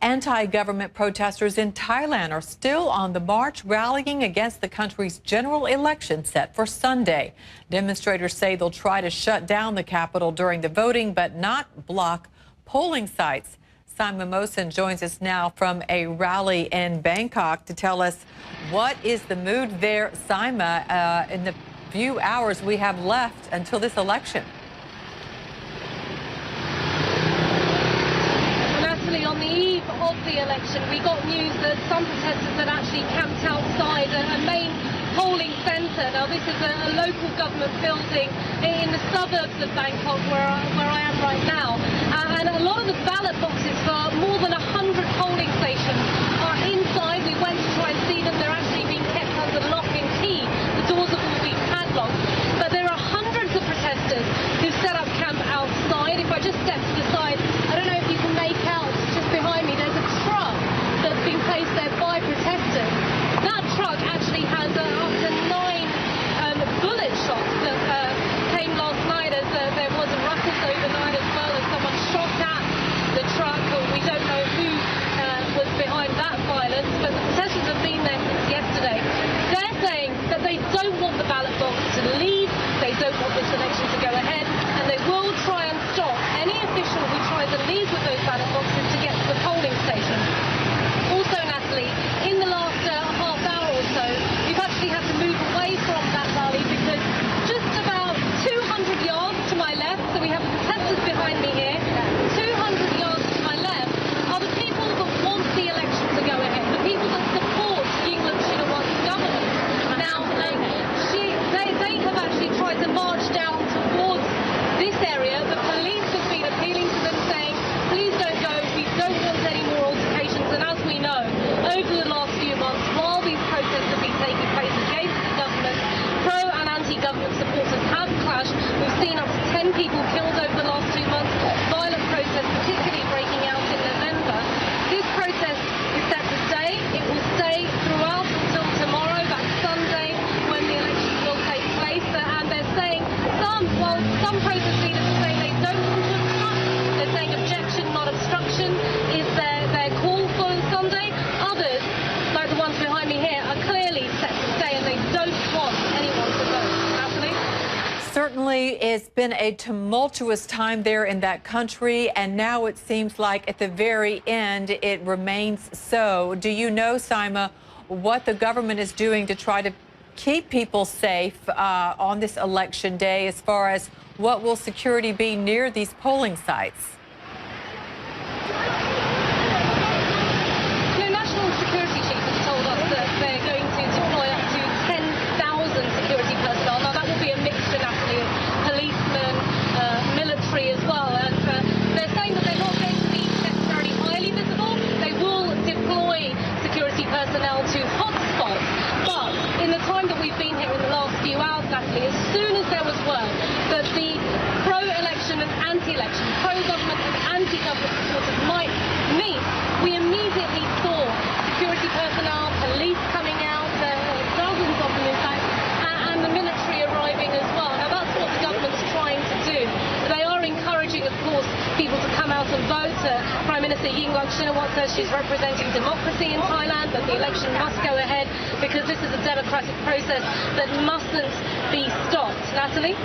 Anti-government protesters in Thailand are still on the march, rallying against the country's general election set for Sunday. Demonstrators say they'll try to shut down the capital during the voting, but not block polling sites. Simon Mosen joins us now from a rally in Bangkok to tell us what is the mood there, Simon, in the few hours we have left until this election. On the eve of the election, we got news that some protesters had actually camped outside a main polling centre. Now, this is a local government building in the suburbs of Bangkok, where I am right now. And a lot of the ballot boxes for more than 100 polling stations are inside. We went to try and see them. They're actually being kept under lock and key. The doors have all been padlocked. But there are hundreds of protesters who set up camp outside. If I just step to the side, I don't know if you can make out just behind me, there's a truck that's been placed there by protesters. That truck actually has up to 9 bullet shots that came last night, as there was a ruckus overnight as well, as someone shot at the truck. We don't know who was behind that violence, but the protesters have been there since yesterday. They're saying that they don't want the ballot box to leave, they don't want this election to go ahead, and they will try and stop any official who tries to leave with those ballot boxes to get to the polling station. Also, Natalie, in the last half hour or so, we've actually had to move away from that rally because just about 200 yards to my left, so we have the protesters behind me here, 200 yards to my left are the people that want the election to go ahead, the people that support England's government. Now, they have actually tried to march down towards this area. The police have been appealing to them, saying, please don't go, we don't want any more altercations. And as we know, over the last few months, while these protests have been taking place against the government, pro and anti-government supporters have clashed. We've seen up to 10 people killed over the last 2 months, violent protests particularly breaking out in November. This protest is set to stay. It will stay throughout until tomorrow, that's Sunday, when the election will take place. And they're saying some protest leaders are saying they don't want to obstruct. They're saying objection, not obstruction, is their call for Sunday. Others, like the ones behind me here, are clearly set to stay, and they don't want anyone to vote. Natalie? Certainly, it's been a tumultuous time there in that country, and now it seems like at the very end it remains so. Do you know, Sima, what the government is doing to try to keep people safe on this election day, as far as what will security be near these polling sites? The National Security Chief has told us that they're going to deploy up to 10,000 security personnel. Now, that will be a mixture, Natalie, of policemen, military as well. And they're saying that they're not going to be necessarily highly visible. They will deploy security personnel to hotspots. But in the time that we've been here in the last few hours, Natalie, as soon as there was word that the pro-election and anti-election, pro-government and anti-government supporters might meet, we immediately saw security personnel, police coming out, dozens of them in fact, and the military arriving as well. Now, that's what the government's trying to do. They are encouraging, of course, people to come out and vote. Prime Minister Yingluck Shinawatra says she's representing democracy in Thailand, but the election must go ahead because this is a democratic process that mustn't be stopped. Natalie?